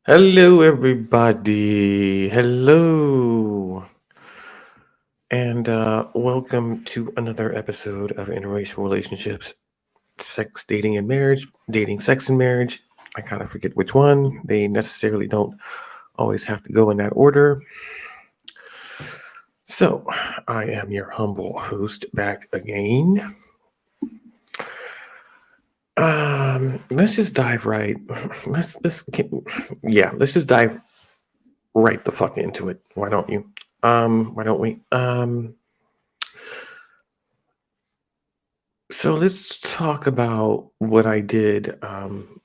Hello, everybody. Hello. And welcome to another episode of Interracial Relationships, Sex, Dating, and Marriage. Dating, Sex, and Marriage. I kind of forget which one. They necessarily don't always have to go in that order. So, I am your humble host back again. Let's just dive right. Let's just dive right the fuck into it. Why don't you? Why don't we? So let's talk about what I did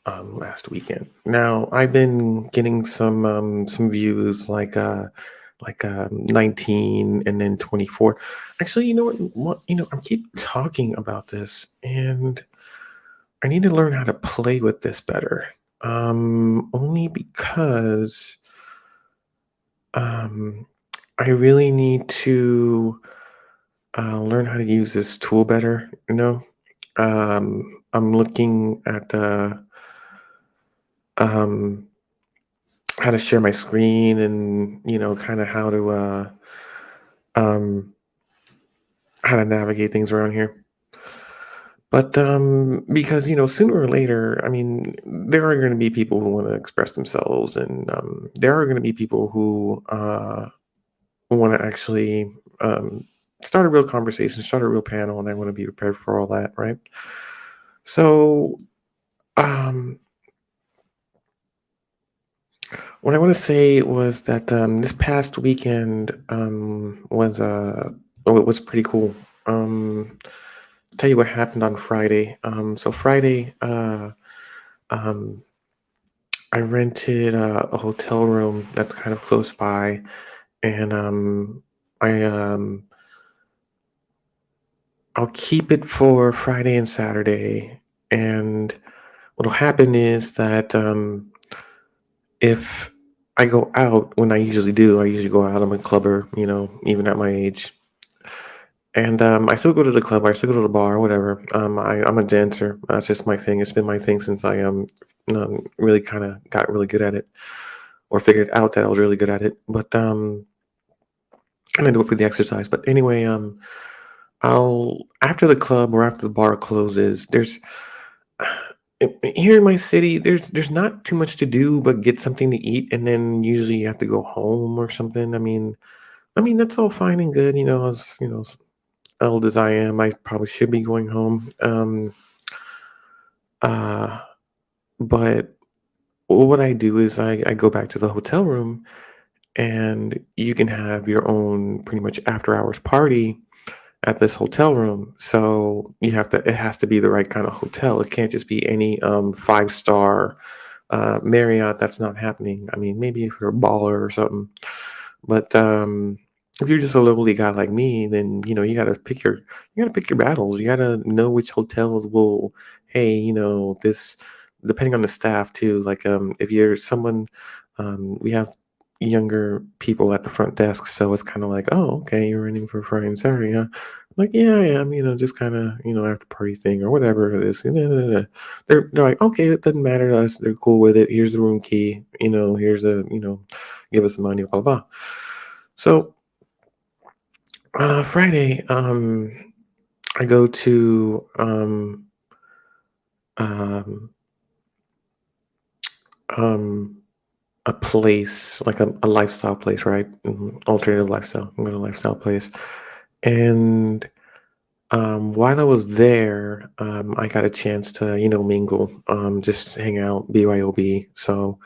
last weekend. Now I've been getting some views like 19 and then 24. Actually, you know what? I keep talking about this, and I need to learn how to play with this better. Only because um, I really need to learn how to use this tool better. I'm looking at um, how to share my screen and kind of um, how to navigate things around here. But because sooner or later, I mean, there are going to be people who want to express themselves, and there are going to be people who want to actually start a real conversation, start a real panel, and I want to be prepared for all that, right? So, um, what I want to say was that this past weekend was pretty cool. Tell you what happened on Friday. So Friday, um, I rented a hotel room that's kind of close by, and I I'll keep it for Friday and Saturday. And what'll happen is that if I go out when I usually go out. I'm a clubber, even at my age. And I still go to the club. I still go to the bar, whatever. I'm a dancer. That's just my thing. It's been my thing since I really kind of got really good at it, or figured out that I was really good at it. But and I do it for the exercise. But anyway, I'll after the club or after the bar closes, here in my city, there's not too much to do but get something to eat, and then usually you have to go home or something. I mean that's all fine and good. As as old as I am, I probably should be going home. Uh, but what I do is I go back to the hotel room, and you can have your own pretty much after hours party at this hotel room. So it has to be the right kind of hotel. It can't just be any five-star Marriott. That's not happening. I mean, maybe if you're a baller or something, but if you're just a lowly guy like me, then you gotta pick your battles. You gotta know which hotels will, hey, this depending on the staff too. Like if you're someone, we have younger people at the front desk, so it's kind of like, oh, okay, you're running for Friday and Saturday, huh? Like, yeah, I am. Just kind of after party thing or whatever it is. They're like, okay, it doesn't matter to us. They're cool with it. Here's the room key. Here's give us the money, blah blah blah. So Friday, I go to um, um, a place like a lifestyle place, right? Alternative lifestyle. I'm going to a lifestyle place, and while I was there, I got a chance to mingle, just hang out, BYOB. So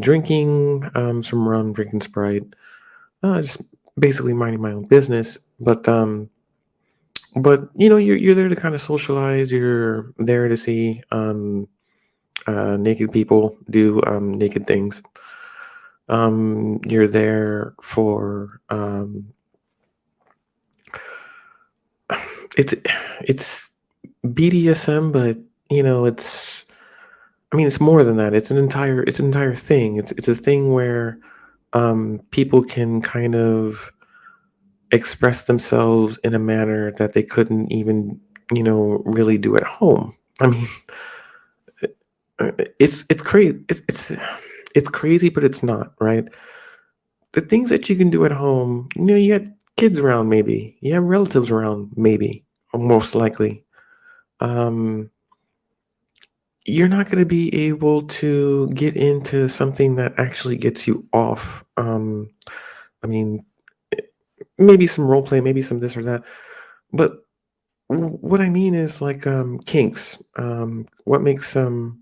drinking some rum, drinking Sprite, just basically minding my own business, but you're there to kind of socialize. You're there to see naked people do naked things. You're there for it's it's BDSM, but it's I mean it's more than that. It's an entire thing. It's a thing where people can kind of express themselves in a manner that they couldn't even really do at home. I mean, it's crazy. It's It's crazy, but it's not, right? The things that you can do at home, you got kids around maybe, you have relatives around maybe, or most likely. Um, you're not going to be able to get into something that actually gets you off. I mean, eh, maybe some role play, maybe some this or that. But what I mean is like kinks. What makes some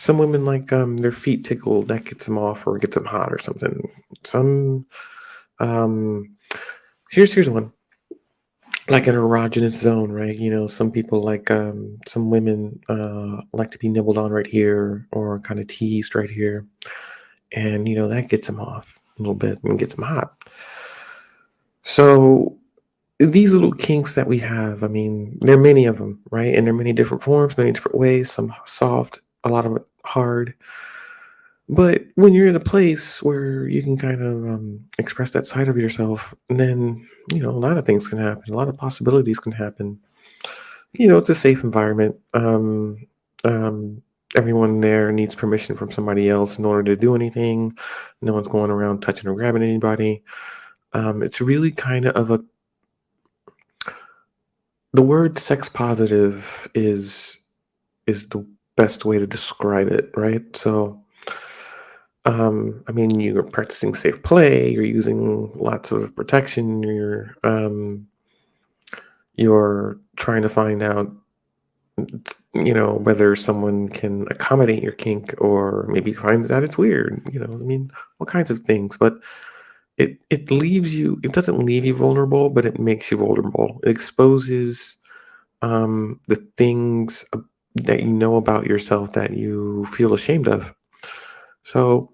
women like their feet tickled that gets them off or gets them hot or something. Some um, here's one. Like an erogenous zone, right? Some people like some women like to be nibbled on right here or kind of teased right here, and that gets them off a little bit and gets them hot. So these little kinks that we have, I mean, there are many of them, right? And there are many different forms, many different ways. Some soft, a lot of it hard. But when you're in a place where you can kind of express that side of yourself, then a lot of things can happen. A lot of possibilities can happen. It's a safe environment. Um, everyone there needs permission from somebody else in order to do anything. No one's going around touching or grabbing anybody. It's really kind of the word sex positive is the best way to describe it, right? So, I mean, you're practicing safe play. You're using lots of protection. You're trying to find out whether someone can accommodate your kink or maybe finds that it's weird, I mean, all kinds of things. But it doesn't leave you vulnerable, but it makes you vulnerable. It exposes the things that you know about yourself that you feel ashamed of. So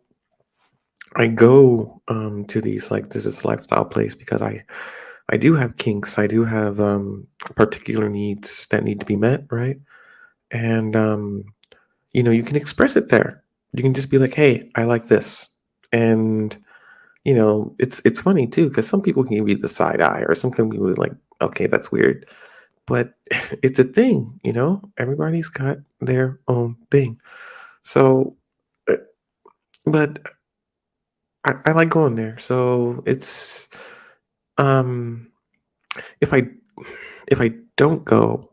I go to these like this lifestyle place because I do have kinks. I do have particular needs that need to be met, right? And you can express it there. You can just be like, "Hey, I like this," and it's funny too because some people can give you the side eye, or something people like, "Okay, that's weird," but it's a thing. Everybody's got their own thing. So, uh, but I like going there. So it's um, if I don't go,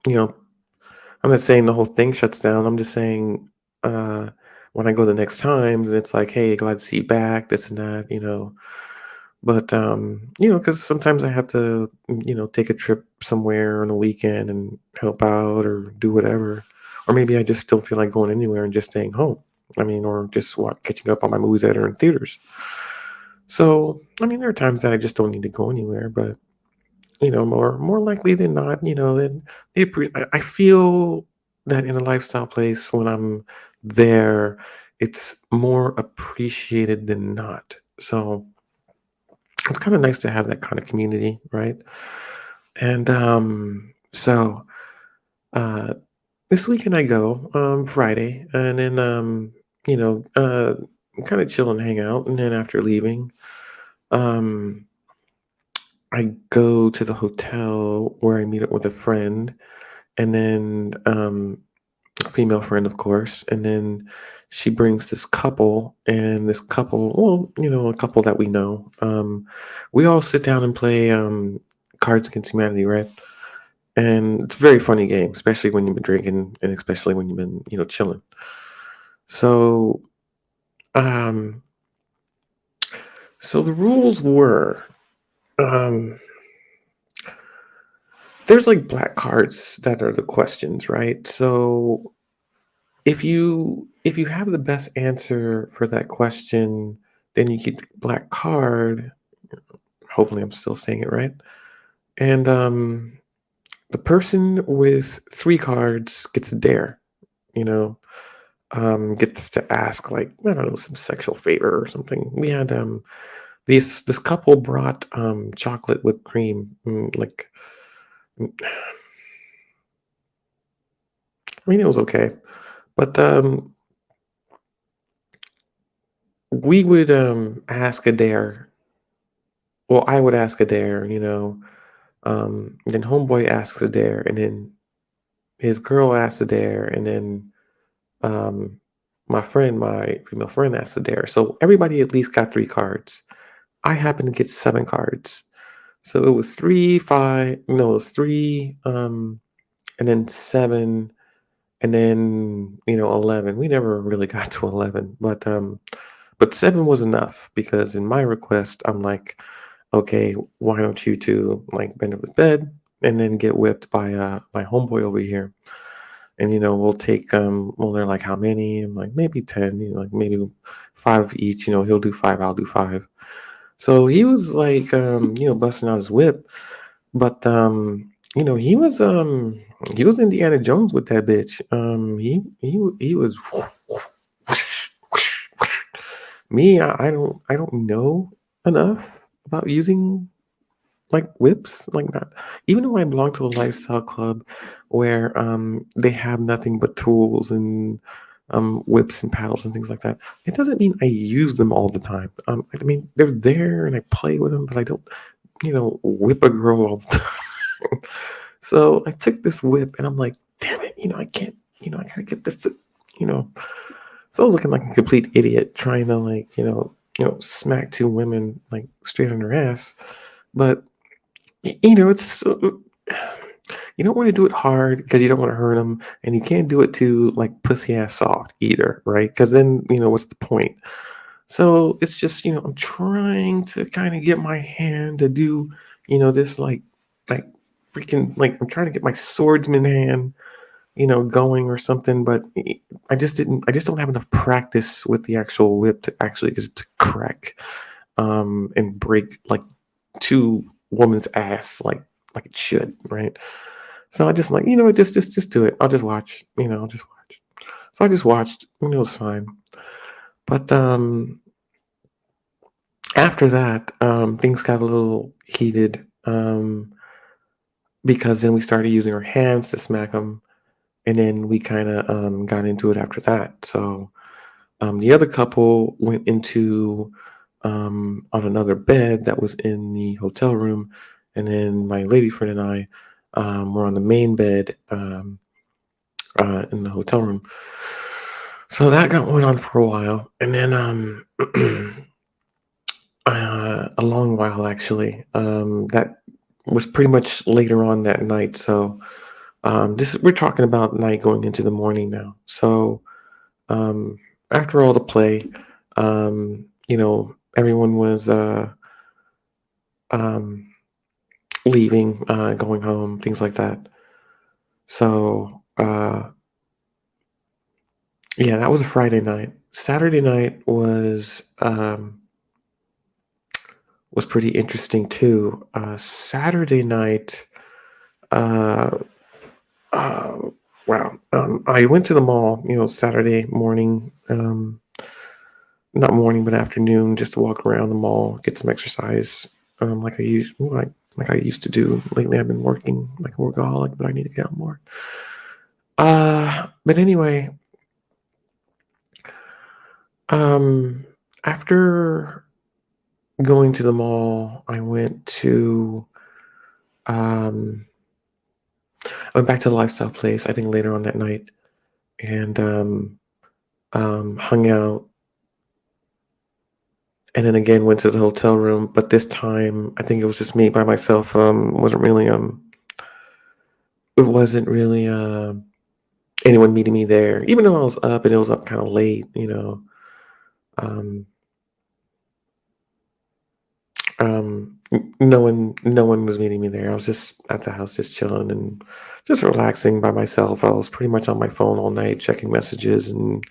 you know, I'm not saying the whole thing shuts down. I'm just saying, uh, when I go the next time, then it's like, "Hey, glad to see you back," this and that. But, because sometimes I have to, take a trip somewhere on a weekend and help out or do whatever. Or maybe I just don't feel like going anywhere and just staying home. I mean, or just catching up on my movies that are in theaters. So, I mean, there are times that I just don't need to go anywhere, but more likely than not, then I feel that in a lifestyle place when I'm there, it's more appreciated than not. So it's kind of nice to have that kind of community, right? And so uh, this weekend I go Friday, and then you know uh, kind of chill and hang out, and then after leaving, um, I go to the hotel where I meet up with a friend and then a female friend, of course, and then she brings this couple, and this couple, well, a couple that we know. We all sit down and play Cards Against Humanity, right? And it's a very funny game, especially when you've been drinking, and especially when you've been, chilling. So, um, so the rules were, um, there's like black cards that are the questions, right? So if you have the best answer for that question, then you get the black card. Hopefully, I'm still saying it right. And the person with three cards gets a dare. You know, gets to ask like I don't know some sexual favor or something. We had this couple brought chocolate whipped cream. Mm, I mean, it was okay, but we would ask a dare. Well, I would ask a dare. Then homeboy asks a dare, and then his girl asks a dare, and then my female friend has to dare. So everybody at least got 3 cards. I happened to get 7 cards. So it was 3, 5, no, it was 3, and then 7, and then 11. We never really got to 11, but 7 was enough because in my request, I'm like, okay, why don't you two like bend over the bed and then get whipped by my homeboy over here, and we'll take well they're like how many? I'm like maybe 10, like maybe 5 each. He'll do 5, I'll do 5. So he was like busting out his whip, but he was Indiana Jones with that bitch. He was me. I don't know enough about using like whips like that. Even though I belong to a lifestyle club where they have nothing but tools and whips and paddles and things like that, it doesn't mean I use them all the time. I mean they're there and I play with them, but I don't whip a girl all the time. So I took this whip and I'm like, damn it, I can't, I gotta get this to, you know. So I was looking like a complete idiot trying to like, smack 2 women like straight on their ass. But it's you don't want to do it hard because you don't want to hurt them, and you can't do it too like pussy ass soft either, right? Because then what's the point? So it's just I'm trying to kind of get my hand to do this like freaking like I'm trying to get my swordsman hand going or something, but I just don't have enough practice with the actual whip to actually get it to crack and break like 2 women's ass like it should, right? So I just like, just do it. I'll just watch, I'll just watch. So I just watched, it was fine. But after that, things got a little heated because then we started using our hands to smack them, and then we kind of got into it after that. So the other couple went into on another bed that was in the hotel room, and then my lady friend and I were on the main bed in the hotel room. So that went on for a while, and then a long while actually. That was pretty much later on that night. So this we're talking about night going into the morning now. So um, after all the play, everyone was um, leaving, going home, things like that. So yeah, that was a Friday night. Saturday night was pretty interesting too. Saturday night, uh, uh, wow. I went to the mall, Saturday morning, not morning but afternoon, just to walk around the mall, get some exercise, like I used to do. Lately, I've been working like a workaholic, but I need to get out more. But anyway, um, after going to the mall, um, I went back to the lifestyle place. I think later on that night, and hung out, and then again went to the hotel room. But this time, I think it was just me by myself. It wasn't really anyone meeting me there, even though I was up and it was up kind of late. Um, no one was meeting me there. I was just at the house, just chilling and just relaxing by myself. I was pretty much on my phone all night, checking messages and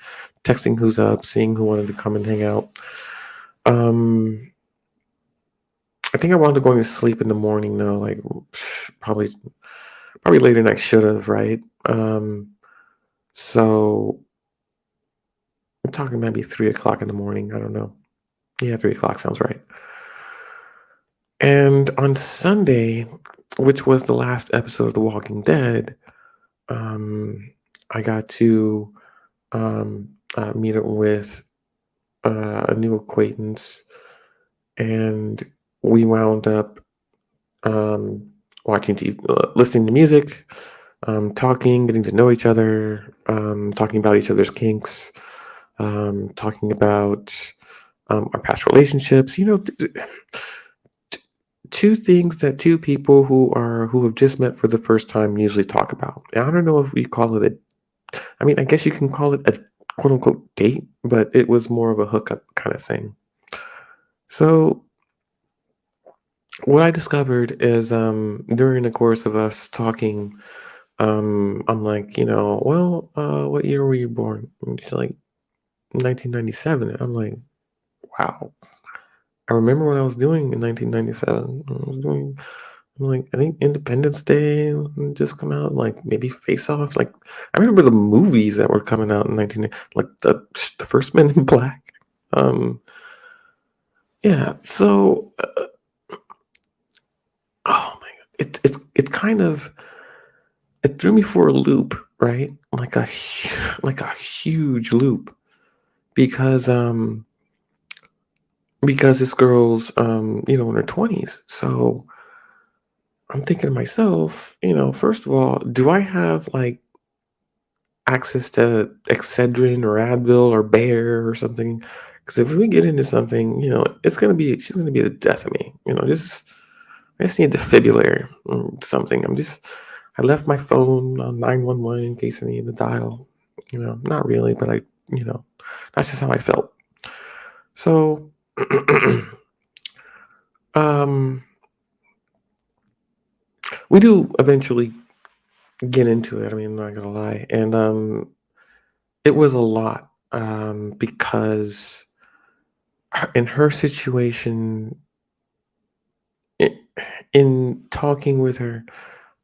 texting who's up, seeing who wanted to come and hang out. Um, I think I wound up going to sleep in the morning though, like probably later than I should have, right? So I'm talking maybe 3 o'clock in the morning. I don't know. Yeah, 3 o'clock sounds right. And on Sunday, which was the last episode of The Walking Dead, um, I got to meet up with a new acquaintance, and we wound up um, watching TV, listening to music, talking, getting to know each other, talking about each other's kinks. talking about our past relationships. Two things that two people who have just met for the first time usually talk about. And I don't know if we call it a. I mean, I guess you can call it a quote unquote date, but it was more of a hookup kind of thing. So what I discovered is during the course of us talking, I'm like, well, what year were you born? And she's like 1997. And I'm like, wow. I remember what I was doing in 1997. I'm like, I think Independence Day just come out, like maybe Face Off. Like, I remember the movies that were coming out in 19, like the first Men in Black. Um, yeah. So, oh my god, it kind of it threw me for a loop, right? Like like a huge loop because this girl's in her 20s. So I'm thinking to myself, first of all, do I have like access to Excedrin or Advil or Bayer or something? Because if we get into something, she's gonna be the death of me. I just need a defibrillator or something. I left my phone on 911 in case I need to dial. Not really, but that's just how I felt. So, um, we do eventually get into it. I mean, I'm not gonna lie, and it was a lot because in her situation, i- in talking with her,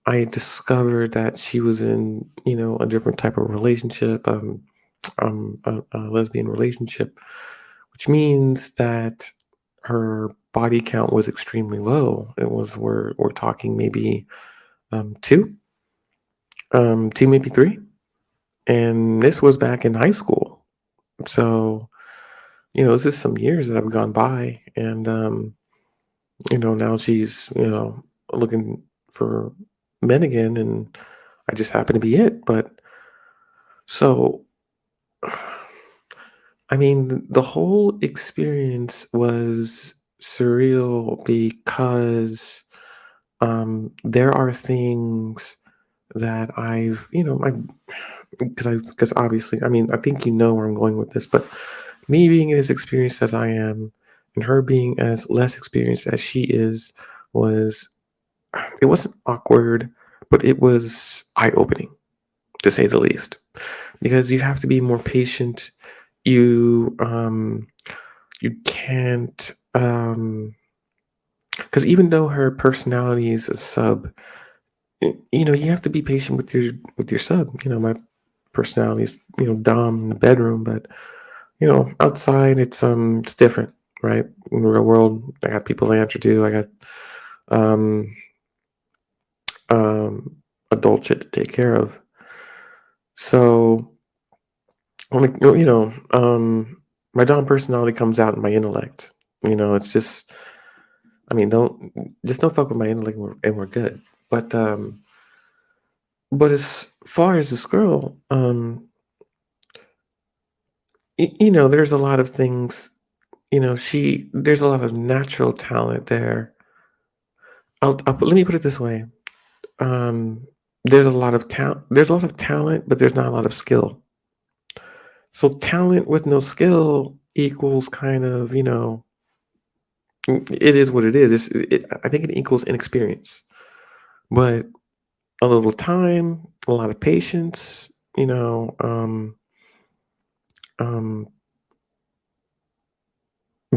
I discovered that she was in a different type of relationship, a lesbian relationship, which means that her body count was extremely low. It was we're talking maybe two, two maybe three, and this was back in high school. So this is some years that have gone by, and now she's looking for men again, and I just happen to be it. But so, I mean, the whole experience was surreal because there are things that because obviously, I mean, I think where I'm going with this, but me being as experienced as I am, and her being as less experienced as she is, was it wasn't awkward, but it was eye opening to say the least. Because you have to be more patient. You can't because even though her personality is a sub, you have to be patient with your sub. My personality is dom in the bedroom, but outside it's different, right? In the real world, I got people to answer to. I got um um adult shit to take care of. So when my dom personality comes out in my intellect. It's just, I mean, don't fuck with my intellect, and we're good. But as far as this girl, there's a lot of things. There's a lot of natural talent there. Let me put it this way. Um, there's a lot of talent. There's a lot of talent, but there's not a lot of skill. So talent with no skill equals kind of, it is what it is. I think it equals inexperience, but a little time, a lot of patience, um,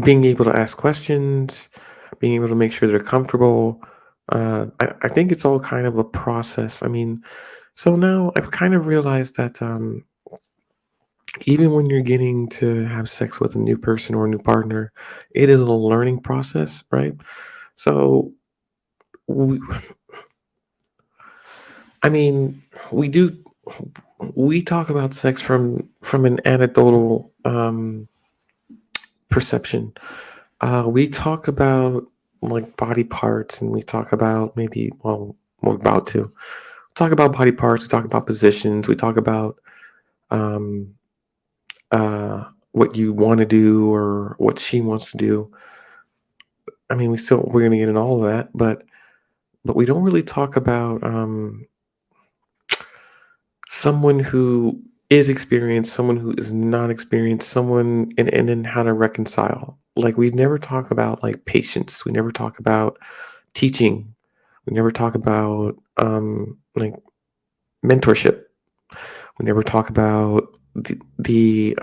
being able to ask questions, being able to make sure they're comfortable. I think it's all kind of a process. I mean, so now I've kind of realized that even when you're getting to have sex with a new person or a new partner, it is a learning process, right? So, we, I mean, we do we talk about sex from an anecdotal perception. We talk about like body parts, and we talk about maybe we're about to talk about body parts. We talk about positions. We talk about um, what you want to do or what she wants to do. I mean, we're going to get into all of that, but we don't really talk about someone who is experienced, someone who is not experienced, someone, and then how to reconcile. Like we never talk about like patience. We never talk about teaching. We never talk about like mentorship. We never talk about we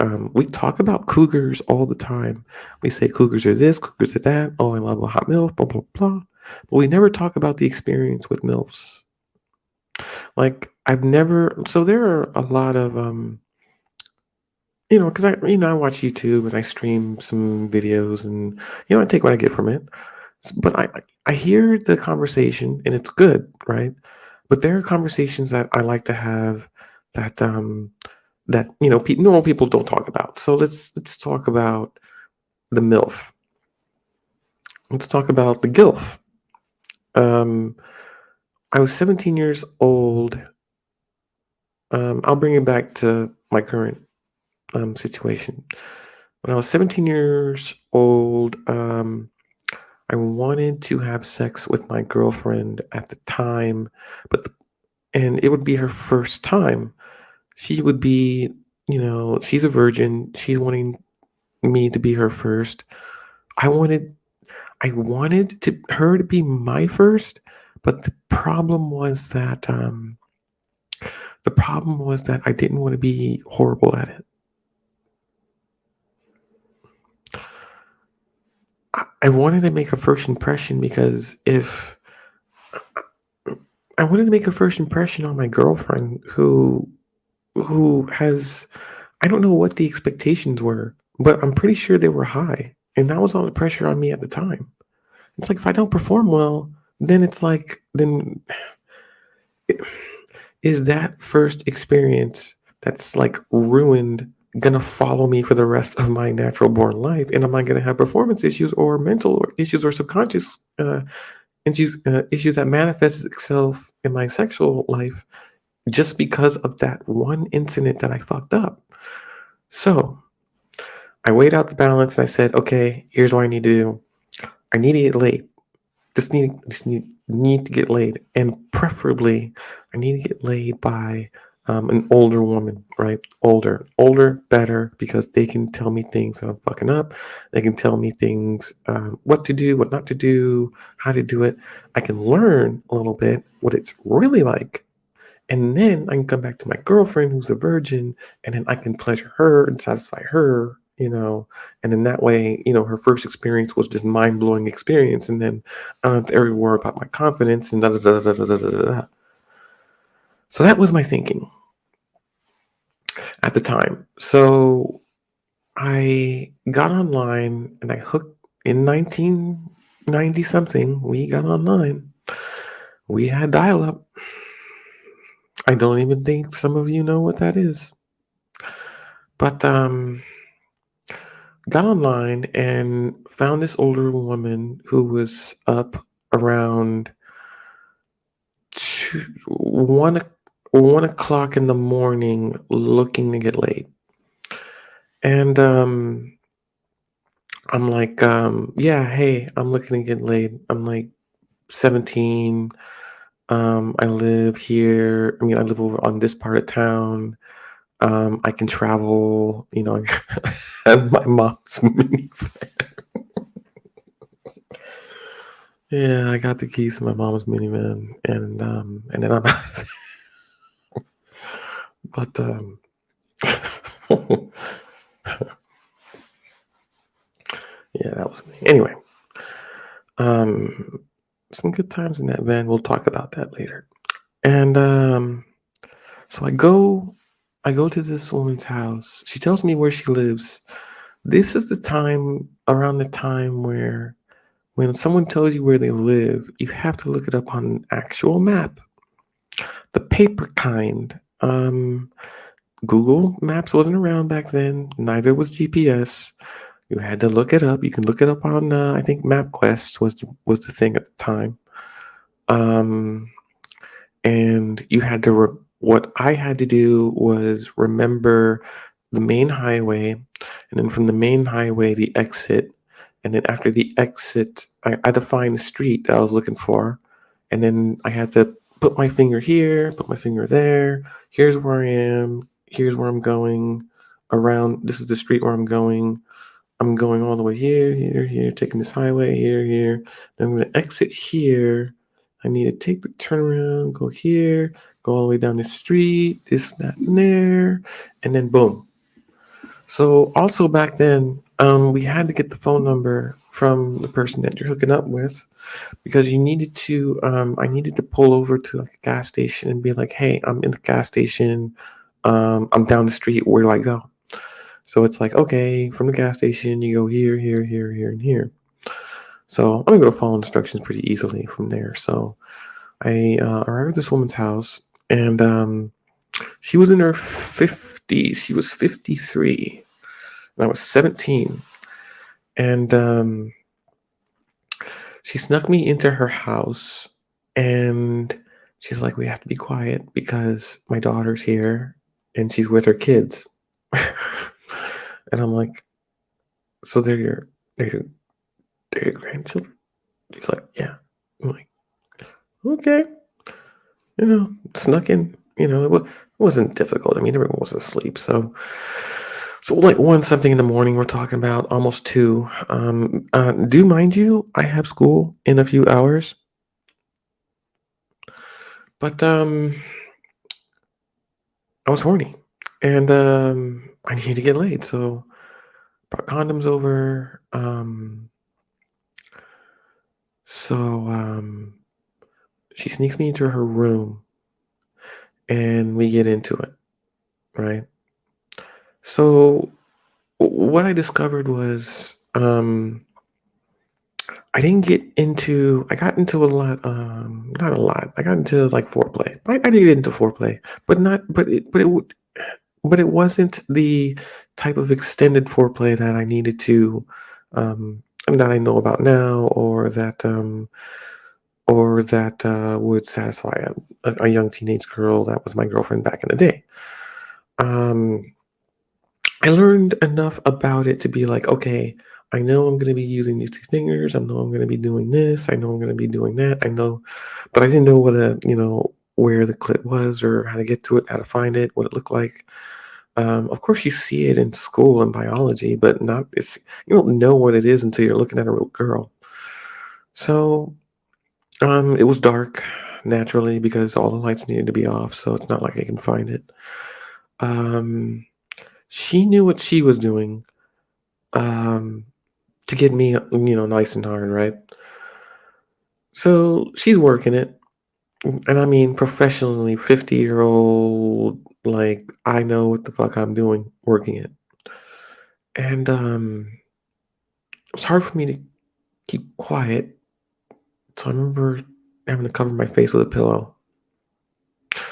talk about cougars all the time. We say cougars are this, cougars are that. Oh, I love a hot milf, blah blah blah. But we never talk about the experience with milfs. Like I've never. So there are a lot of because I watch YouTube and I stream some videos and I take what I get from it. But I hear the conversation and it's good, right? But there are conversations that I like to have that normal people don't talk about. So let's talk about the MILF. Let's talk about the GILF. Um, I was 17 years old. I'll bring it back to my current situation. When I was 17 years old, I wanted to have sex with my girlfriend at the time, but and it would be her first time. She would be, she's a virgin. She's wanting me to be her first. I wanted I wanted to her to be my first, but the problem was that I didn't want to be horrible at it. I wanted to make a first impression because if I wanted to make a first impression on my girlfriend who has I don't know what the expectations were, but I'm pretty sure they were high. And that was all the pressure on me at the time. It's like if I don't perform well, then it's like then is that first experience that's like ruined gonna follow me for the rest of my natural born life? And am I gonna have performance issues or mental issues or subconscious issues that manifest itself in my sexual life just because of that one incident that I fucked up? So I weighed out the balance and I said, okay, here's what I need to do. I need to get laid. Just need to get laid, and preferably, I need to get laid by an older woman, right? Older, better, because they can tell me things that I'm fucking up. They can tell me things, what to do, what not to do, how to do it. I can learn a little bit what it's really like, and then I can come back to my girlfriend who's a virgin, and then I can pleasure her and satisfy her, and then that way, her first experience was this mind blowing experience, and then I don't have to ever worry about my confidence and da da da da da da da da. So that was my thinking at the time. So I got online and I hooked in 1990 something. We got online. We had dial up. I don't even think some of you know what that is. But got online and found this older woman who was up around 1 o'clock in the morning looking to get laid. And I'm like, yeah, hey, I'm looking to get laid. I'm like 17. I live here. I mean, I live over on this part of town. I can travel, and my mom's minivan. Yeah, I got the keys to my mom's minivan, and then I'm out. But yeah, that was me. Anyway, um, some good times in that van. We'll talk about that later. And so I go to this woman's house. She tells me where she lives. This is the time around the time where when someone tells you where they live, you have to look it up on an actual map, the paper kind. Google Maps wasn't around back then. Neither was GPS. You had to look it up. You can look it up on, I think MapQuest was the thing at the time. Um, and you had to. What I had to do was remember the main highway, and then from the main highway, the exit, and then after the exit, I had to find the street that I was looking for, and then I had to put my finger here, put my finger there. Here's where I am. Here's where I'm going. Around this is the street where I'm going. I'm going all the way here, here, here, taking this highway here, here. Then I'm gonna exit here. I need to take the turnaround, go here, go all the way down the street, this, that, and there, and then boom. So also back then, we had to get the phone number from the person that you're hooking up with because you needed to. I needed to pull over to like a gas station and be like, "Hey, I'm in the gas station. I'm down the street. Where do I go?" So it's like, okay, from the gas station, you go here, here, here, here, and here. So I'm able to follow instructions pretty easily from there. So I arrived at this woman's house, and she was in her 50s. She was 53, and I was 17. And she snuck me into her house, and she's like, "We have to be quiet because my daughter's here, and she's with her kids." And I'm like, "So they're your grandchildren?" She's like, "Yeah." I'm like, "Okay." Snuck in. It wasn't difficult. I mean, everyone was asleep. So like one something in the morning, we're talking about almost two. Do mind you, I have school in a few hours, but I was horny, and I needed to get laid, so brought condoms over. So she sneaks me into her room, and we get into it, right? So what I discovered was I got into a lot, not a lot. I got into like foreplay. I did get into foreplay, but not, but it wasn't the type of extended foreplay that I needed to, that I know about now, or that would satisfy a young teenage girl that was my girlfriend back in the day. Um, I learned enough about it to be like, okay, I know I'm going to be using these two fingers. I know I'm going to be doing this. I know I'm going to be doing that. I know, but I didn't know where the clip was or how to get to it, how to find it, what it looked like. Of course, you see it in school in biology, but not it's you don't know what it is until you're looking at a real girl. So it was dark naturally because all the lights needed to be off, so it's not like I can find it. Um, she knew what she was doing. Um, to get me, nice and hard, right? So she's working it, and I mean professionally, 50-year-old, like I know what the fuck I'm doing, working it, and it's hard for me to keep quiet. So I remember having to cover my face with a pillow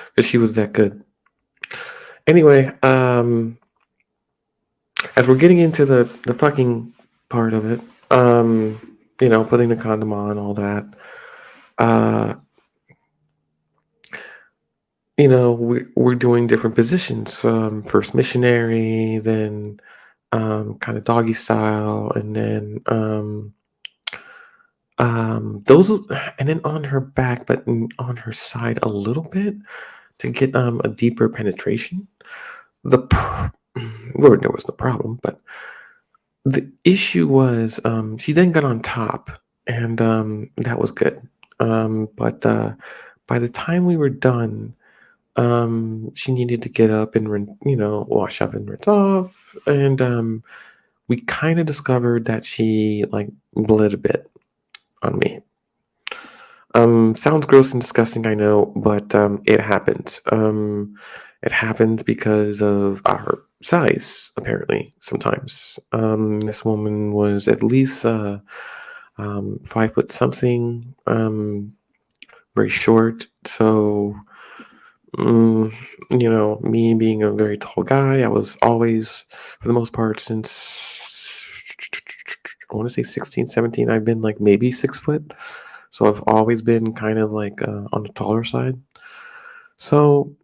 because she was that good. Anyway, as we're getting into the fucking part of it, putting the condom on, all that. Uh, we're doing different positions. First missionary, then kind of doggy style, and then those, and then on her back, but on her side a little bit to get a deeper penetration. Well, there was no problem, but the issue was she then got on top, and that was good. But by the time we were done, she needed to get up and wash up and rinse off, and we kind of discovered that she like bled a bit on me. Sounds gross and disgusting, I know, but it happens. It happens because of our size, apparently. Sometimes this woman was at least 5 foot something, very short, so. Mm, me being a very tall guy, I was always, for the most part, since I want to say 16, 17, I've been like maybe 6 foot. So I've always been kind of like on the taller side. So,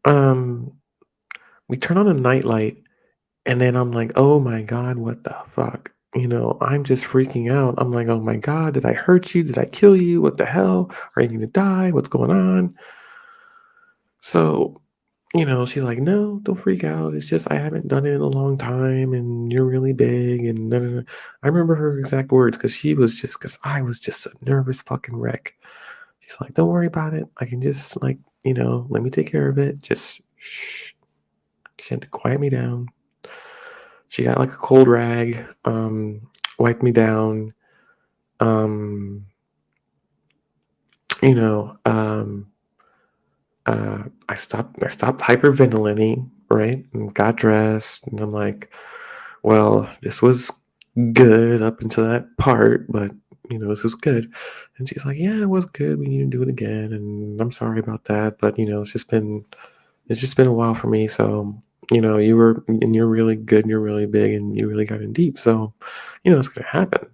um, We turn on a nightlight, and then I'm like, "Oh my god, what the fuck?" I'm just freaking out. I'm like, "Oh my god, did I hurt you? Did I kill you? What the hell? Are you gonna die? What's going on?" So, she's like, "No, don't freak out. It's just I haven't done it in a long time, and you're really big." And da, da, da. I remember her exact words because I was just a nervous fucking wreck. She's like, "Don't worry about it. I can just like, let me take care of it. Just shh." She had to quiet me down. She got like a cold rag, wiped me down. Um, you know, um, I stopped hyperventilating, right? And got dressed, and I'm like, well, this was good up until that part, but this was good. And she's like, yeah, it was good. We need to do it again, and I'm sorry about that, but it's just been a while for me. So you're really good, and you're really big, and you really got in deep. So it's gonna happen.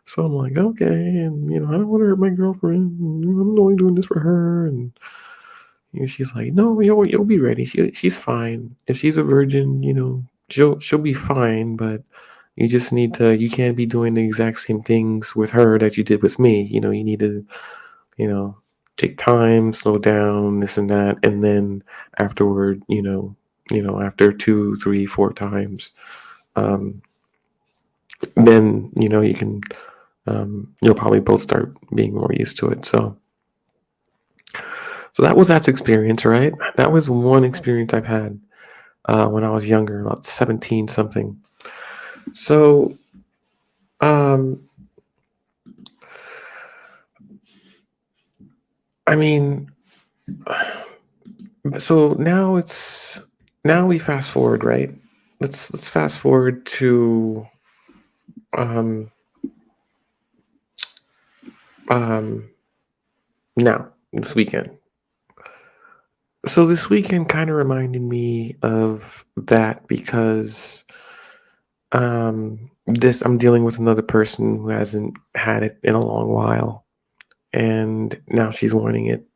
So I'm like, okay, and I don't want to hurt my girlfriend. I'm only doing this for her, and she's like, no, you'll be ready. She's fine. If she's a virgin, she'll be fine. But you just need to. You can't be doing the exact same things with her that you did with me. You need to, you know, take time, slow down, this and that, and then afterward, after two, three, four times, um, then you can you'll probably both start being more used to it. So that experience, right? That was one experience I've had when I was younger, about 17 something. So, um, I mean, so now we fast forward, right? Let's fast forward to um, um, now this weekend. So this weekend kind of reminded me of that because this I'm dealing with another person who hasn't had it in a long while, and now she's wanting it,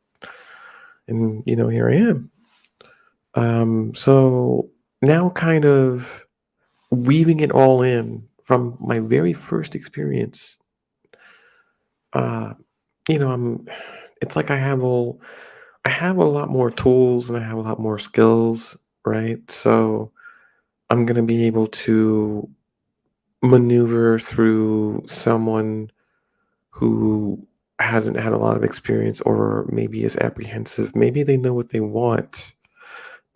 and here I am. So now kind of weaving it all in from my very first experience. Uh, I'm. It's like I have a lot more tools and I have a lot more skills, right? So I'm gonna be able to maneuver through someone who hasn't had a lot of experience or maybe is apprehensive. Maybe they know what they want,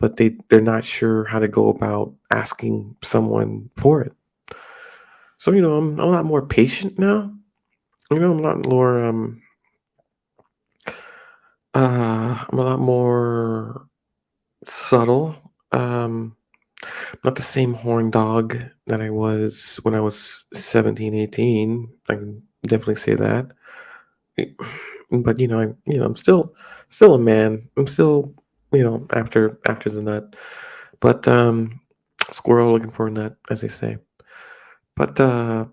but they're not sure how to go about asking someone for it. So I'm a lot more patient now. I'm a lot more I'm a lot more subtle. Not the same horn dog that I was when I was 17, 18. I can definitely say that. Eh, But I'm still a man. I'm still, after the nut. But squirrel looking for a nut, as they say. But I'm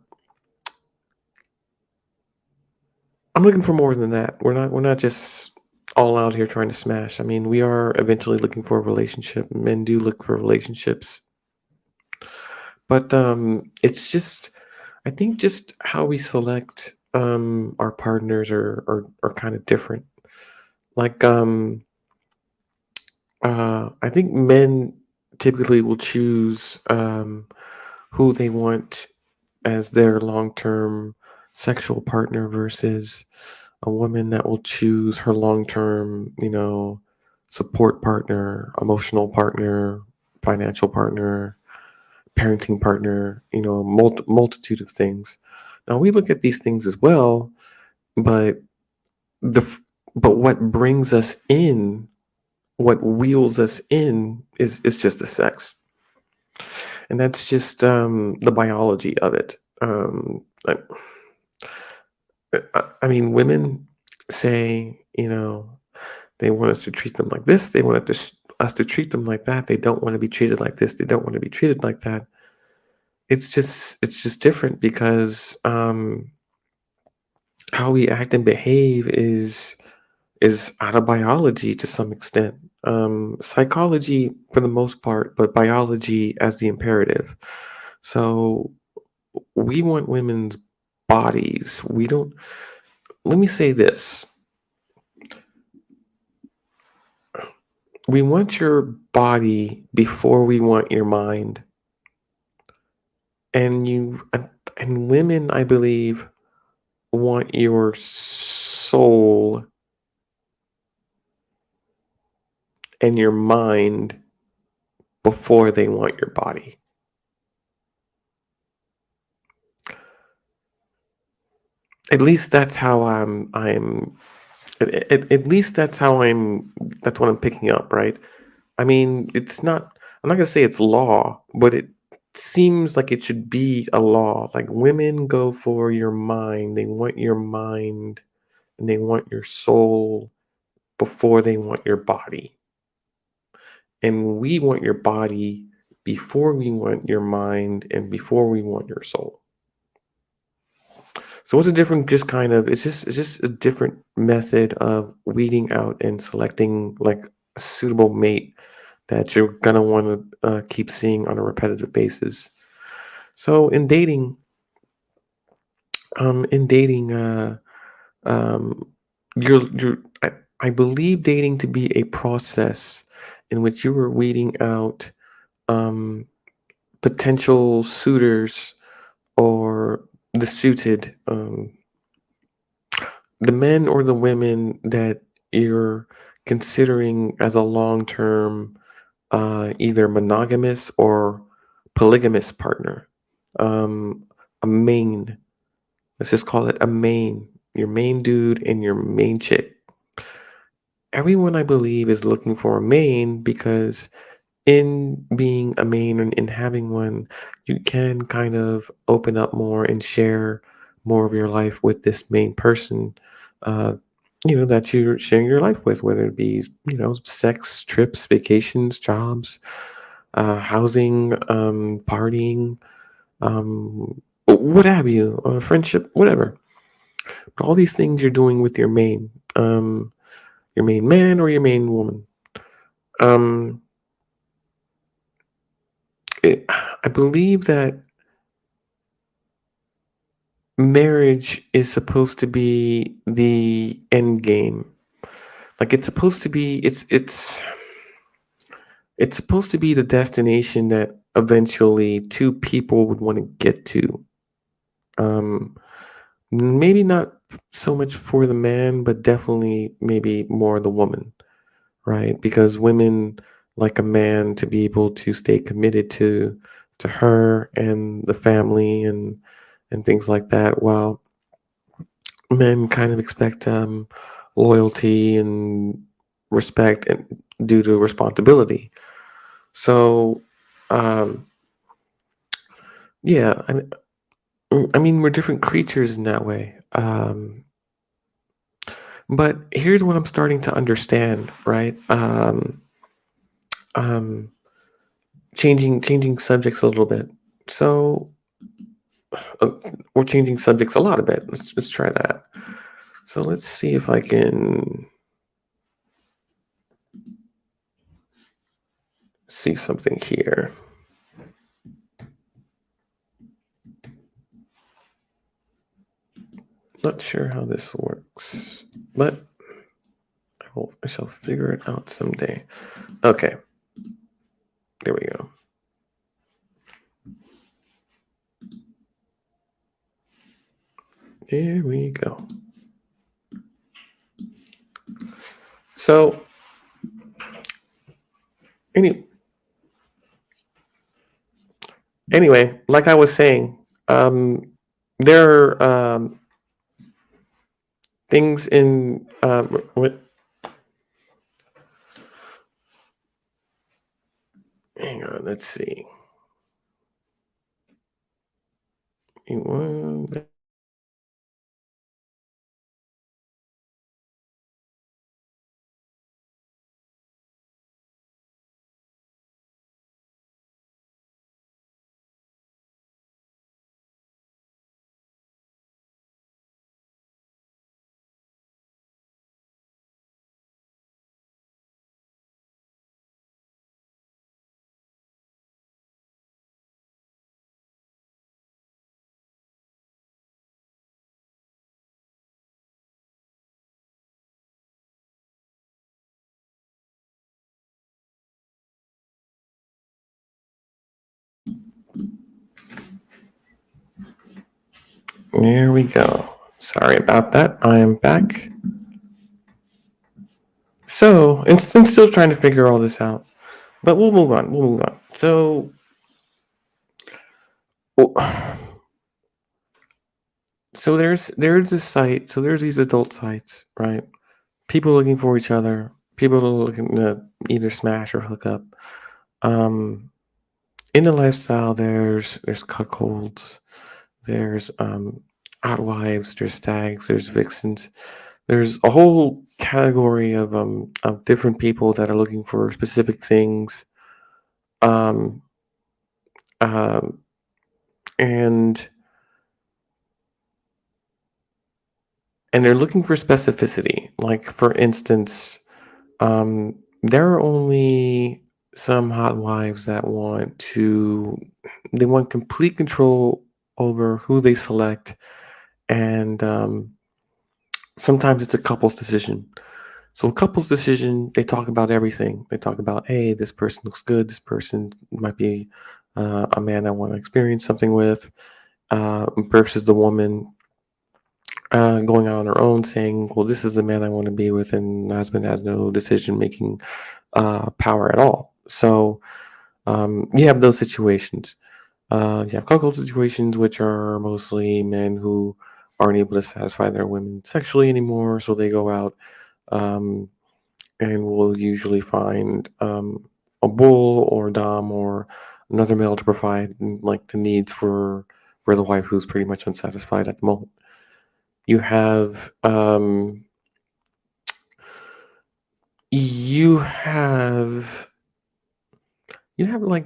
looking for more than that. We're not just all out here trying to smash. I mean, we are eventually looking for a relationship. Men do look for relationships. But it's just I think just how we select our partners are kind of different. Like I think men typically will choose who they want as their long-term sexual partner versus a woman that will choose her long-term, support partner, emotional partner, financial partner, parenting partner, multitude of things. Now we look at these things as well, but the f- but what brings us in, what wheels us in, is just the sex, and that's just the biology of it. I mean, women say, they want us to treat them like this. They want us to treat them like that. They don't want to be treated like this. They don't want to be treated like that. It's just different because how we act and behave is out of biology to some extent. psychology for the most part, but biology as the imperative. So we want women's bodies. We don't. Let me say this: we want your body before we want your mind, and and women, I believe, want your soul and your mind before they want your body. At least that's how at least that's what I'm picking up, right? I mean, I'm not gonna say it's law, but it seems like it should be a law. Like women go for your mind, they want your mind and they want your soul before they want your body. And we want your body before we want your mind and before we want your soul. So what's a different just kind of it's just a different method of weeding out and selecting like a suitable mate that you're gonna want to keep seeing on a repetitive basis. So in dating, um, I believe dating to be a process in which you are weeding out um, potential suitors or the suited, the men or the women that you're considering as a long term, either monogamous or polygamous partner. Um, a main, let's just call it a main, your main dude and your main chick. Everyone, I believe, is looking for a main because in being a main and in having one, you can kind of open up more and share more of your life with this main person, uh, that you're sharing your life with, whether it be, sex, trips, vacations, jobs, housing, partying, what have you, friendship, whatever. But all these things you're doing with your main man or your main woman. Um, I believe that marriage is supposed to be the end game. Like it's supposed to be, it's supposed to be the destination that eventually two people would want to get to. Um, Maybe not so much for the man, but definitely maybe more the woman, right? Because women like a man to be able to stay committed to her and the family and things like that, while men kind of expect loyalty and respect and due to responsibility. So, um, yeah, I mean, we're different creatures in that way. But here's what I'm starting to understand, right? Um, changing subjects a little bit. So, uh, we're changing subjects a lot a bit. Let's try that. So let's see if I can see something here. Not sure how this works, but I shall figure it out someday. Okay, there we go. There we go. So, any anyway, like I was saying, um, there are things in what? Hang on, let's see. There we go. Sorry about that. I am back. So, and I'm still trying to figure all this out, but we'll move on. We'll move on. So, oh, so there's this site. So there's these adult sites, right? People looking for each other. People looking to either smash or hook up. Um, in the lifestyle, there's cuckolds. There's outwives. There's stags. There's vixens. There's a whole category of different people that are looking for specific things. Um, um, and and they're looking for specificity. Like for instance, there are only some hot wives that they want complete control over who they select, and sometimes it's a couple's decision. So a couple's decision, they talk about everything. They talk about, hey, this person looks good. This person might be a man I want to experience something with, versus the woman going out on her own saying, well, this is the man I want to be with, and the husband has no decision making power at all. So you have those situations. You have cuckold situations, which are mostly men who aren't able to satisfy their women sexually anymore, so they go out. Um, and will usually find a bull or dom or another male to provide like the needs for the wife who's pretty much unsatisfied at the moment. You have you have you have like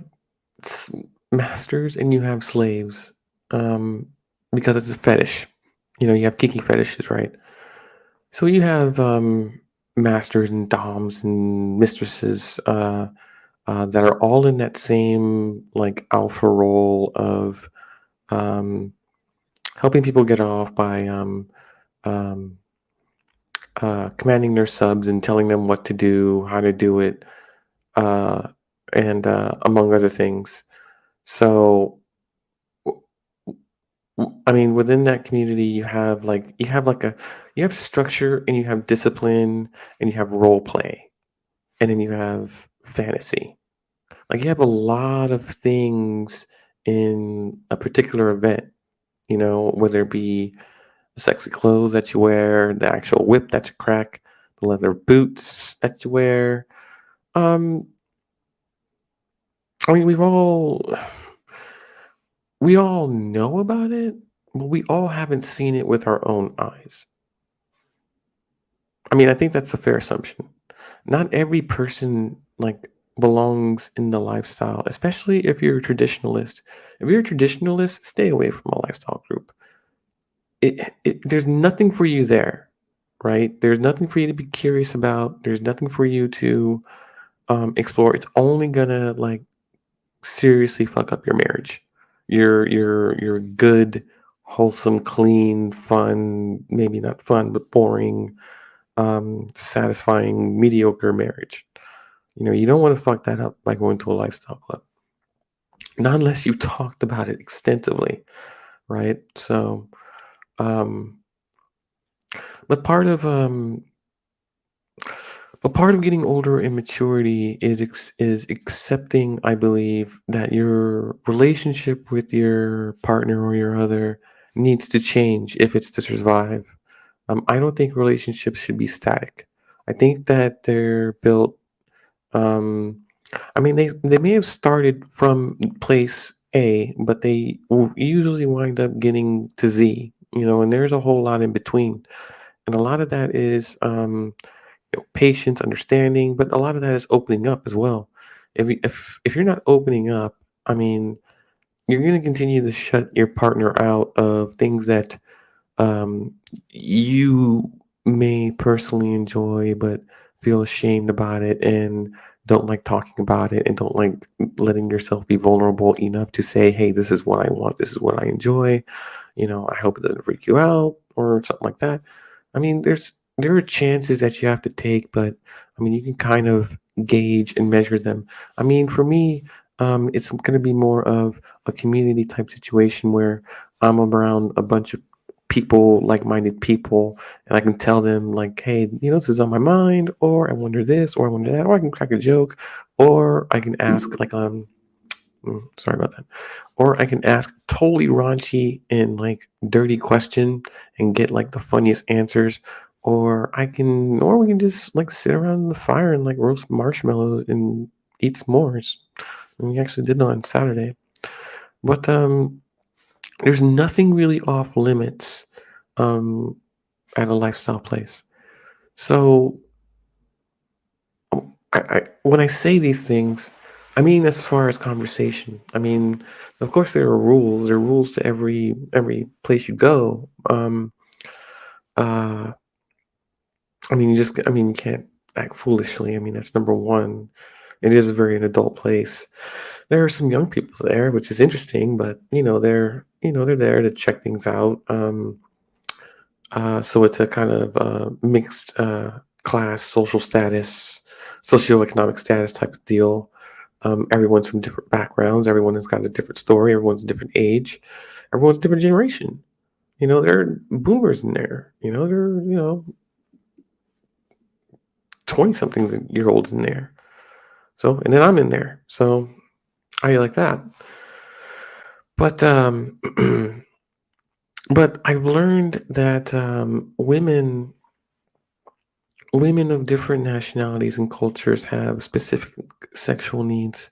s- masters and you have slaves, um, because it's a fetish. You know, you have kiki fetishes, right? So you have masters and doms and mistresses. That are all in that same like alpha role of um, helping people get off by um, commanding their subs and telling them what to do, how to do it, uh, and among other things. So, I mean, within that community, you have structure and you have discipline and you have role play and then you have fantasy. Like you have a lot of things in a particular event, you know, whether it be the sexy clothes that you wear, the actual whip that you crack, the leather boots that you wear. Um, I mean, we all know about it, but we all haven't seen it with our own eyes. I mean, I think that's a fair assumption. Not every person like belongs in the lifestyle, especially if you're a traditionalist. If you're a traditionalist, stay away from a lifestyle group. There's nothing for you there, right? There's nothing for you to be curious about. There's nothing for you to explore. It's only gonna like seriously fuck up your marriage. Your good, wholesome, clean, fun, maybe not fun, but boring, satisfying, mediocre marriage. You know, you don't want to fuck that up by going to a lifestyle club. Not unless you've talked about it extensively, right? So, um, but part of getting older and maturity is accepting, I believe, that your relationship with your partner or your other needs to change if it's to survive. I don't think relationships should be static. I think that they're built. Um, I mean, they may have started from place A, but they will usually wind up getting to Z. You know, and there's a whole lot in between, and a lot of that is patience, understanding, but a lot of that is opening up as well. If you're not opening up, I mean, you're going to continue to shut your partner out of things that um, you may personally enjoy, but feel ashamed about it and don't like talking about it and don't like letting yourself be vulnerable enough to say, hey, this is what I want, this is what I enjoy. You know, I hope it doesn't freak you out or something like that. I mean, there are chances that you have to take, but I mean, you can kind of gauge and measure them. I mean, for me, it's going to be more of a community type situation where I'm around a bunch of people, like-minded people, and I can tell them like, "Hey, this is on my mind," or "I wonder this," or "I wonder that," or I can crack a joke, or I can ask like, sorry about that. Or I can ask totally raunchy and like dirty question and get like the funniest answers. Or we can just like sit around the fire and like roast marshmallows and eat s'mores. And we actually did that on Saturday. But there's nothing really off limits um, at a lifestyle place. So when I say these things, I mean as far as conversation. I mean, of course, there are rules. There are rules to every place you go. Uh, I mean, you can't act foolishly. I mean, that's number one. It is a very an adult place. There are some young people there, which is interesting, but they're there to check things out. So it's a kind of mixed class, social status, socioeconomic status type of deal. Everyone's from different backgrounds. Everyone has got a different story. Everyone's a different age. Everyone's a different generation. There are boomers in there. There are 20 somethings year olds in there. So, and then I'm in there. So, how you like that? But but I've learned that women of different nationalities and cultures have specific sexual needs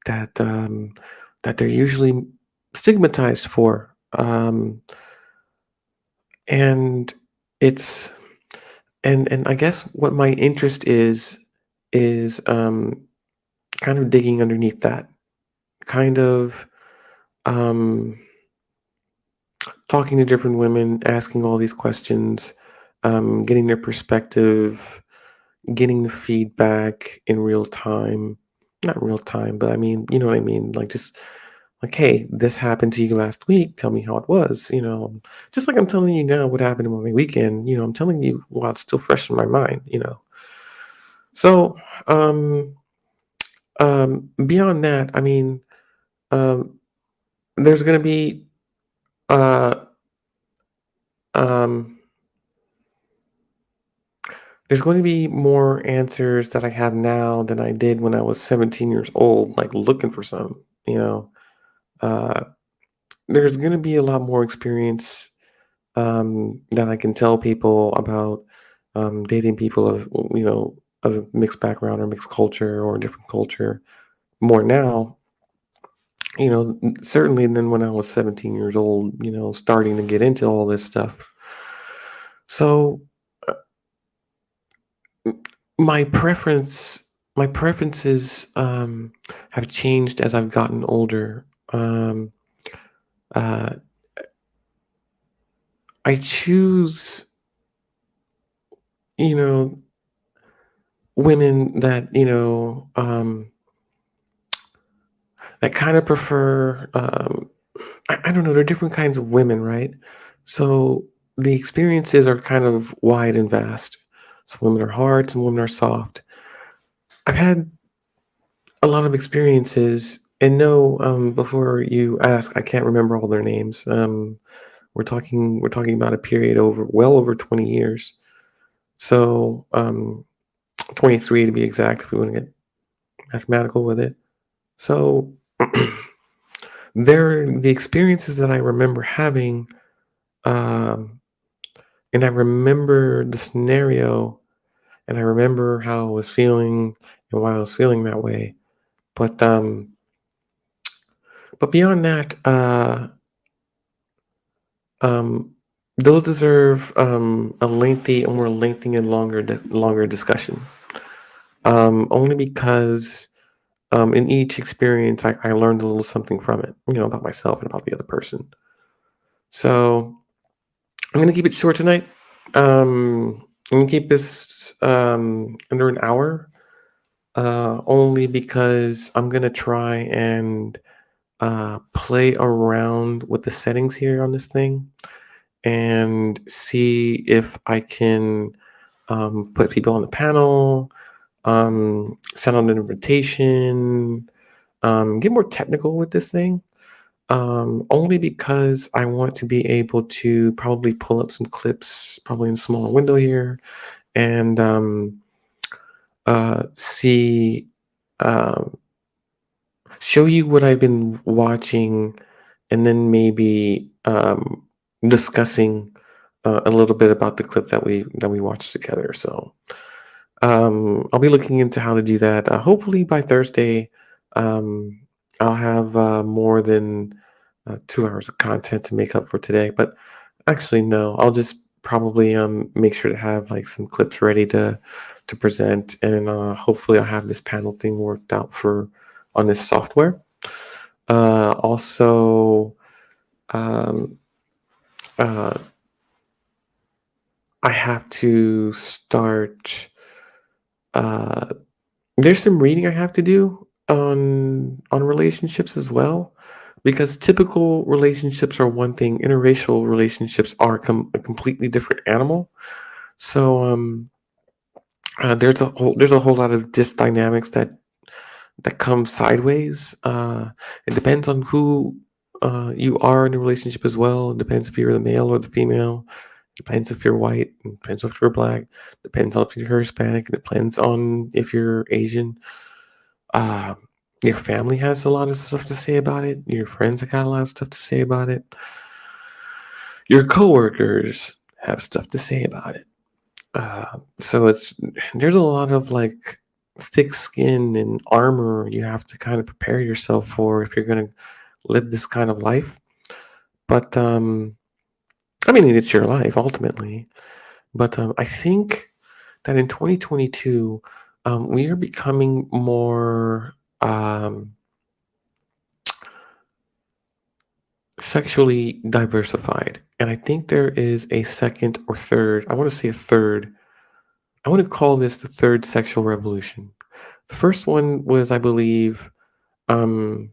that that they're usually stigmatized for, and it's and I guess what my interest is kind of digging underneath that, kind of um, talking to different women, asking all these questions, getting their perspective, getting the feedback in real time. Not real time, but I mean, you know what I mean? Like just like, hey, this happened to you last week. Tell me how it was. Just like I'm telling you now what happened on my weekend. I'm telling you while it's still fresh in my mind. So, beyond that, I mean, um, there's going to be uh, um, there's going to be more answers that I have now than I did when I was 17 years old, like looking for some. You know, uh, there's going to be a lot more experience that I can tell people about dating people of a mixed background or mixed culture or a different culture more now. Certainly than when I was 17 years old. Starting to get into all this stuff. So uh, my preference, my preferences have changed as I've gotten older. Uh, I choose, you know, women that that kind of prefer. I don't know. There are different kinds of women, right? So the experiences are kind of wide and vast. Some women are hard, some women are soft. I've had a lot of experiences, and no, before you ask, I can't remember all their names. We're talking about a period over well over 20 years. So 23 to be exact, if we want to get mathematical with it. So they're the experiences that I remember having, um, and I remember the scenario, and I remember how I was feeling and why I was feeling that way. But beyond that, um, those deserve a more lengthy and longer discussion. Only because in each experience, I learned a little something from it, about myself and about the other person. So I'm gonna keep it short tonight. I'm gonna keep this under an hour, only because I'm gonna try and play around with the settings here on this thing and see if I can put people on the panel, send out an invitation, get more technical with this thing. only because I want to be able to probably pull up some clips, probably in a smaller window here, and see, um, show you what I've been watching, and then maybe discussing a little bit about the clip that we watched together. So I'll be looking into how to do that. Hopefully by Thursday, um, I'll have more than 2 hours of content to make up for today. But actually, no, I'll just probably make sure to have like some clips ready to present, and hopefully I'll have this panel thing worked out for on this software. Also, um, uh, I have to start. Uh, There's some reading I have to do on relationships as well, because typical relationships are one thing, interracial relationships are a completely different animal. So there's a whole lot of dynamics that come sideways. It depends on who you are in a relationship as well. It depends if you're the male or the female. Depends if you're white. It depends if you're black. Depends on if you're Hispanic. It depends on if you're Asian. Um, your family has a lot of stuff to say about it. Your friends have got a lot of stuff to say about it. Your coworkers have stuff to say about it. So there's a lot of like thick skin and armor you have to kind of prepare yourself for if you're gonna live this kind of life. But I mean, it's your life ultimately. But I think that in 2022, we are becoming more sexually diversified. And I think there is a second or third, I want to say a third, I want to call this the third sexual revolution. The first one was, I believe, um,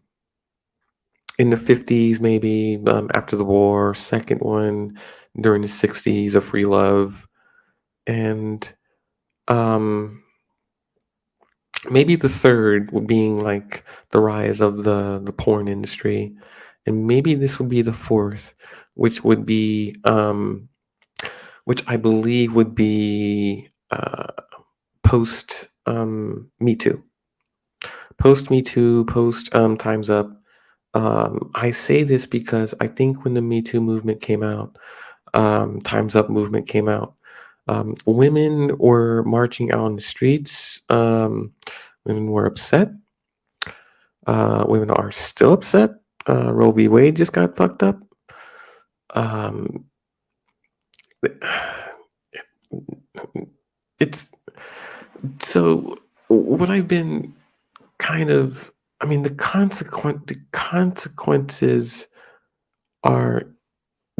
in the 50s, maybe after the war. Second one during the 60s, of free love. And um, maybe the third would being like the rise of the porn industry. And maybe this would be the fourth, which would be which I believe would be post Me Too. Post Me Too, post Time's Up. I say this because I think when the Me Too movement came out, Time's Up movement came out, women were marching out on the streets. Women were upset. Women are still upset. Roe v. Wade just got fucked up. Um, it's so what I've been kind of I mean, the consequences are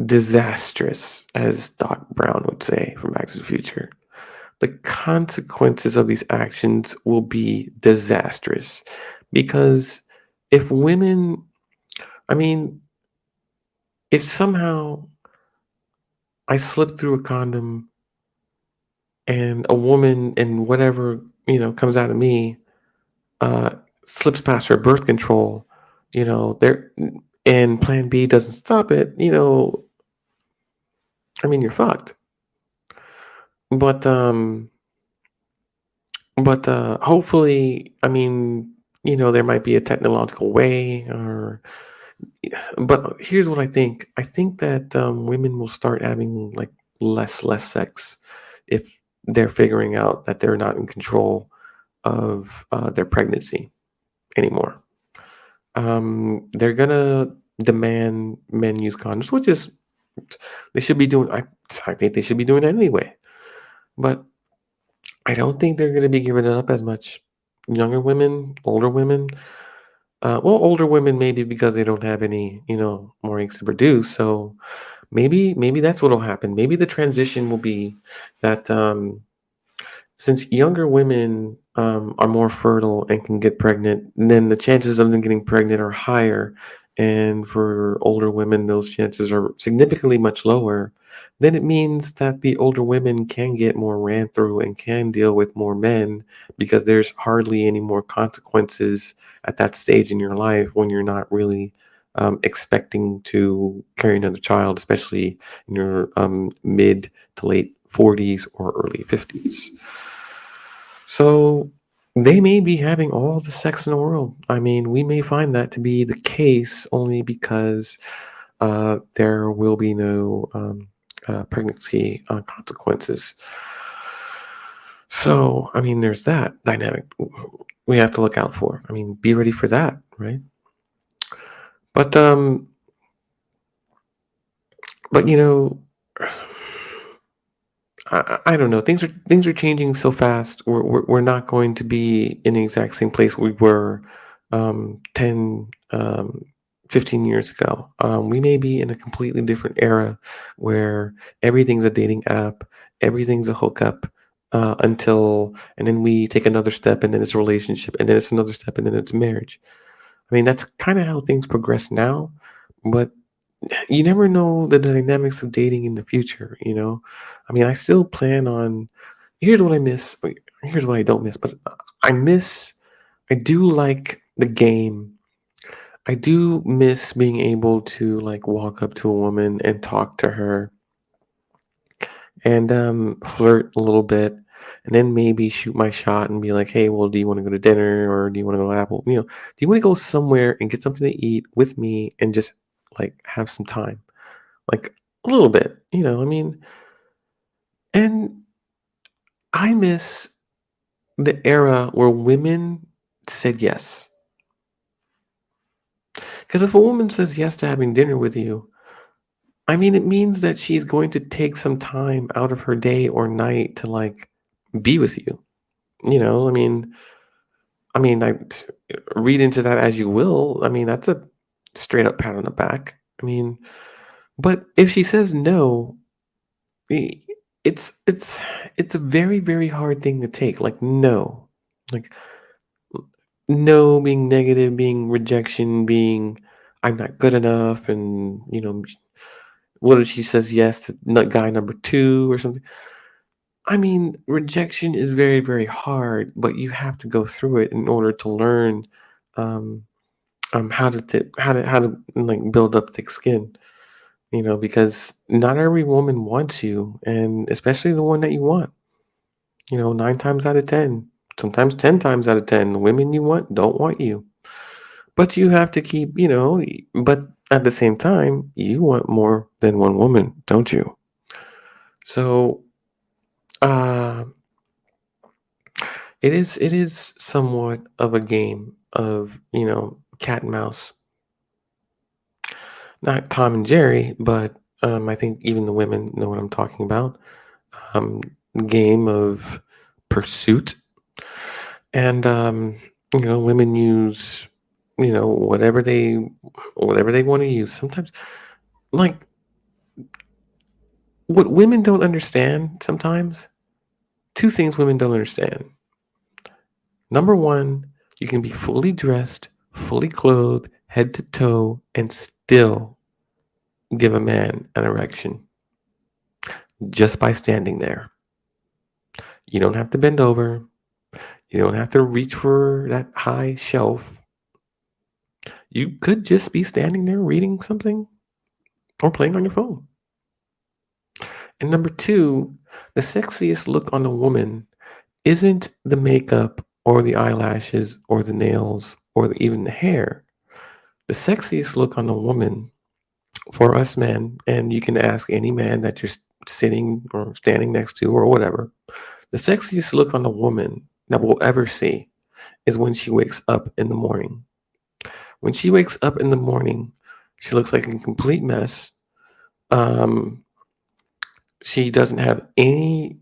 disastrous, as Doc Brown would say from Back to the Future. The consequences of these actions will be disastrous because if women, I mean, if somehow I slip through a condom and a woman and whatever, comes out of me, uh, slips past her birth control, there and plan B doesn't stop it, I mean, you're fucked. But hopefully, I mean, there might be a technological way, or but here's what I think. I think that women will start having like less sex if they're figuring out that they're not in control of their pregnancy anymore. They're gonna demand men use condoms, which is they should be doing. I think they should be doing that anyway. But I don't think they're gonna be giving it up as much. Younger women, older women. Well, older women maybe because they don't have any, more eggs to produce. So maybe that's what'll happen. Maybe the transition will be that since younger women are more fertile and can get pregnant, then the chances of them getting pregnant are higher. And for older women, those chances are significantly much lower. Then it means that the older women can get more ran through and can deal with more men because there's hardly any more consequences at that stage in your life when you're not really expecting to carry another child, especially in your mid to late 40s or early 50s. So they may be having all the sex in the world. I mean, we may find that to be the case only because there will be no pregnancy consequences. So, I mean, there's that dynamic we have to look out for. I mean, be ready for that, right? But but I don't know. Things are changing so fast. We're not going to be in the exact same place we were 10, 15 years ago. We may be in a completely different era where everything's a dating app, everything's a hookup, and then we take another step, and then it's a relationship, and then it's another step, and then it's marriage. I mean, that's kind of how things progress now, but you never know the dynamics of dating in the future. I mean, I still plan on here's what I miss, here's what I don't miss, but I do like the game. I do miss being able to, like, walk up to a woman and talk to her and, flirt a little bit, and then maybe shoot my shot and be like, "Hey, well, do you wanna go to dinner, or do you wanna go to Apple?" "Do you wanna go somewhere and get something to eat with me and just, like, have some time?" Like, a little bit, I mean, and I miss the era where women said yes. Because if a woman says yes to having dinner with you, I mean, it means that she's going to take some time out of her day or night to, like, be with you. I mean, I read into that as you will. I mean, that's a straight up pat on the back. I mean, but if she says no, i- it's it's a very, very hard thing to take. Like, no. Like, no being negative, being rejection, being I'm not good enough, and what if she says yes to guy number 2 or something? I mean, rejection is very, very hard, but you have to go through it in order to learn um, how to like build up thick skin. Because not every woman wants you, and especially the one that you want. 9 times out of 10, sometimes 10 times out of 10, the women you want don't want you. But you have to but at the same time, you want more than one woman, don't you? So, uh, it is somewhat of a game of, cat and mouse. Not Tom and Jerry, but I think even the women know what I'm talking about. Um, Game of pursuit, and women use whatever they want to use. Sometimes, like, what women don't understand sometimes, 2 things women don't understand. Number 1, you can be fully dressed, fully clothed, head to toe, and still give a man an erection just by standing there. You don't have to bend over. You don't have to reach for that high shelf. You could just be standing there reading something or playing on your phone. And number 2, the sexiest look on a woman isn't the makeup or the eyelashes or the nails or even the hair. The sexiest look on a woman for us men, and you can ask any man that you're sitting or standing next to or whatever, the sexiest look on a woman that we'll ever see is when she wakes up in the morning. When she wakes up in the morning, she looks like a complete mess. Um, she doesn't have anything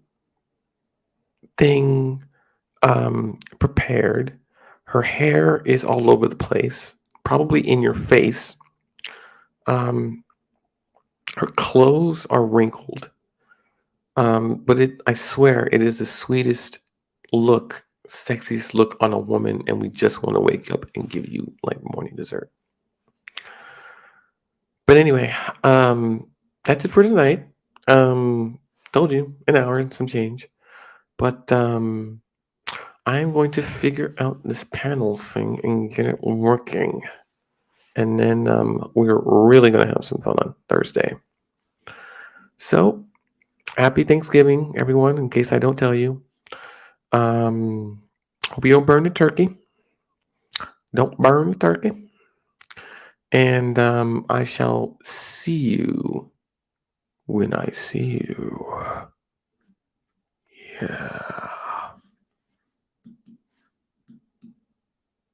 prepared. Her hair is all over the place, probably in your face. Um, Her clothes are wrinkled. But I swear, it is the sweetest look, sexiest look on a woman, and we just want to wake up and give you like morning dessert. But anyway, that's it for tonight. Um, Told you an hour and some change. But I'm going to figure out this panel thing and get it working. and then we're really gonna have some fun on Thursday. So happy Thanksgiving, everyone! In case I don't tell you, um, hope you don't burn the turkey. Don't burn the turkey, and I shall see you when I see you. Yeah.